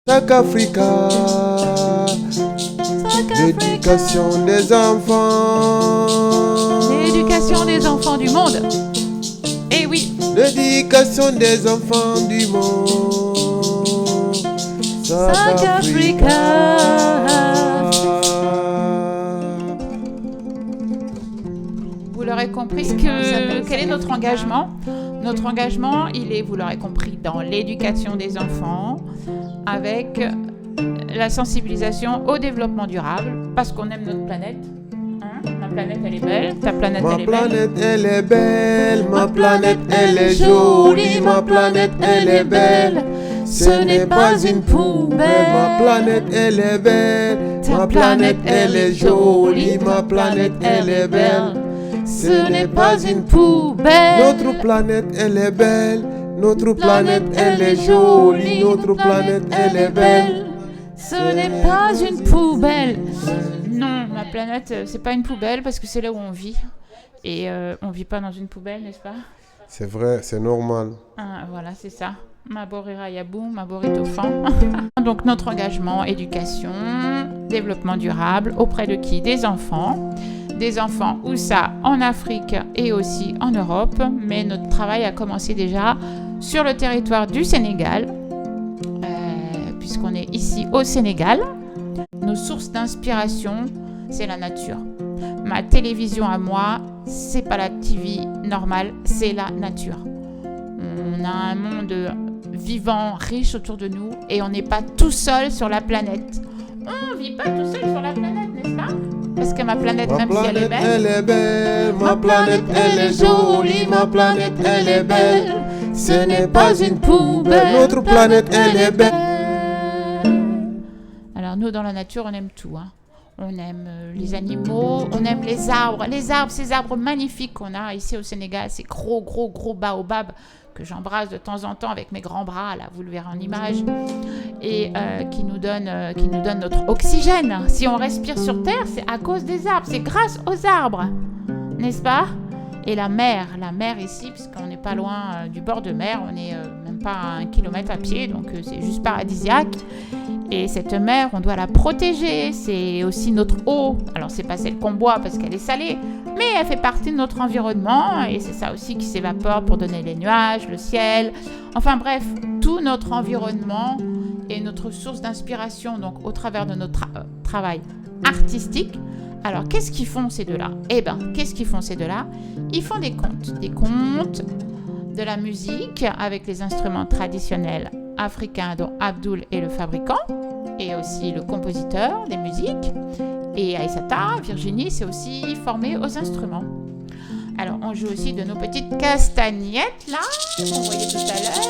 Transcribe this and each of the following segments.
Sac Africa, l'éducation des enfants. L'éducation des enfants du monde. Eh oui, L'éducation des enfants du monde. Sac Africa. Vous l'aurez compris, quel est notre engagement? Notre engagement, il est, vous l'aurez compris, dans l'éducation des enfants, avec la sensibilisation au développement durable, parce qu'on aime notre planète. Hein? Ma planète, elle est belle, ta planète, elle est belle. Ma planète, elle est belle, ma planète, elle est jolie, ma planète, elle est belle. Ce n'est pas une poubelle, ma planète, elle est belle, ma planète, elle est jolie, ma planète, elle est belle. Ce n'est pas une poubelle. Notre planète, elle est belle. Notre planète, elle est jolie. Notre planète, elle est belle. Ce n'est pas une poubelle. Non, ma planète, c'est pas une poubelle parce que c'est là où on vit. Et on vit pas dans une poubelle, n'est-ce pas? C'est vrai, c'est normal. Ah, voilà, c'est ça. Maborira Yabou, Maborito Fan. Donc notre engagement, éducation, développement durable, auprès de qui? Des enfants. Des enfants, où ça? En Afrique et aussi en Europe. Mais notre travail a commencé déjà sur le territoire du Sénégal, puisqu'on est ici au Sénégal. Nos sources d'inspiration, c'est la nature. Ma télévision à moi, c'est pas la TV normale, c'est la nature. On a un monde vivant, riche autour de nous, et on n'est pas tout seul sur la planète. On vit pas tout seul sur la planète, n'est-ce pas? Parce que ma planète, même si elle est belle, elle est belle, ma planète, elle est jolie, ma planète, elle est belle. Ce n'est pas une poubelle, notre planète, elle est belle. Alors nous, dans la nature, on aime tout, hein. On aime les animaux, on aime les arbres. Les arbres, ces arbres magnifiques qu'on a ici au Sénégal, ces gros baobabs que j'embrasse de temps en temps avec mes grands bras, là, vous le verrez en image, et qui nous donnent notre oxygène. Si on respire sur Terre, c'est à cause des arbres, c'est grâce aux arbres, n'est-ce pas? Et la mer ici, puisqu'on n'est pas loin du bord de mer, on n'est même pas à 1 kilomètre à pied, donc c'est juste paradisiaque. Et cette mer, on doit la protéger. C'est aussi notre eau. Alors, c'est pas celle qu'on boit parce qu'elle est salée, mais elle fait partie de notre environnement. Et c'est ça aussi qui s'évapore pour donner les nuages, le ciel. Enfin bref, tout notre environnement est notre source d'inspiration, donc au travers de notre travail artistique. Alors, qu'est-ce qu'ils font ces deux-là? Qu'est-ce qu'ils font ces deux-là? Ils font des contes, de la musique avec les instruments traditionnels africain, dont Abdoul est le fabricant et aussi le compositeur des musiques. Et Aïssata, Virginie, s'est aussi formée aux instruments. Alors, on joue aussi de nos petites castagnettes, là, qu'on voyait tout à l'heure,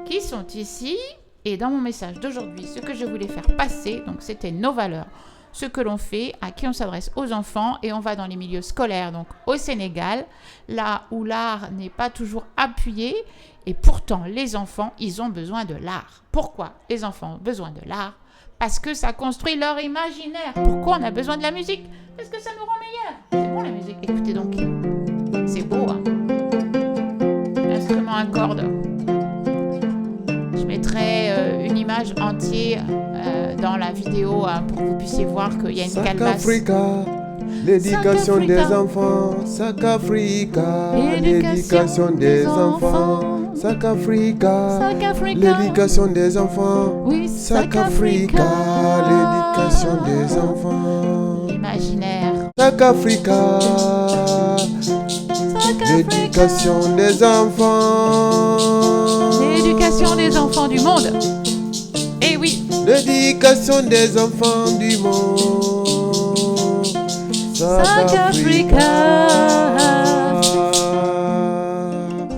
qui sont ici. Et dans mon message d'aujourd'hui, ce que je voulais faire passer, donc c'était nos valeurs, ce que l'on fait, à qui on s'adresse, aux enfants, et on va dans les milieux scolaires, donc au Sénégal, là où l'art n'est pas toujours appuyé. Et pourtant, les enfants, ils ont besoin de l'art. Pourquoi les enfants ont besoin de l'art? Parce que ça construit leur imaginaire. Pourquoi on a besoin de la musique? Parce que ça nous rend meilleurs. C'est bon la musique. Écoutez donc. C'est beau, hein? Instrument à cordes. Je mettrai une image entière dans la vidéo pour que vous puissiez voir qu'il y a une calebasse. L'éducation des enfants, Sac Africa, l'éducation des enfants, Sac Africa, l'éducation des enfants, oui, Sac Africa, l'éducation des enfants, imaginaire, Sac Africa, l'éducation des enfants, l'éducation des enfants du monde. Eh oui, l'éducation des enfants du monde.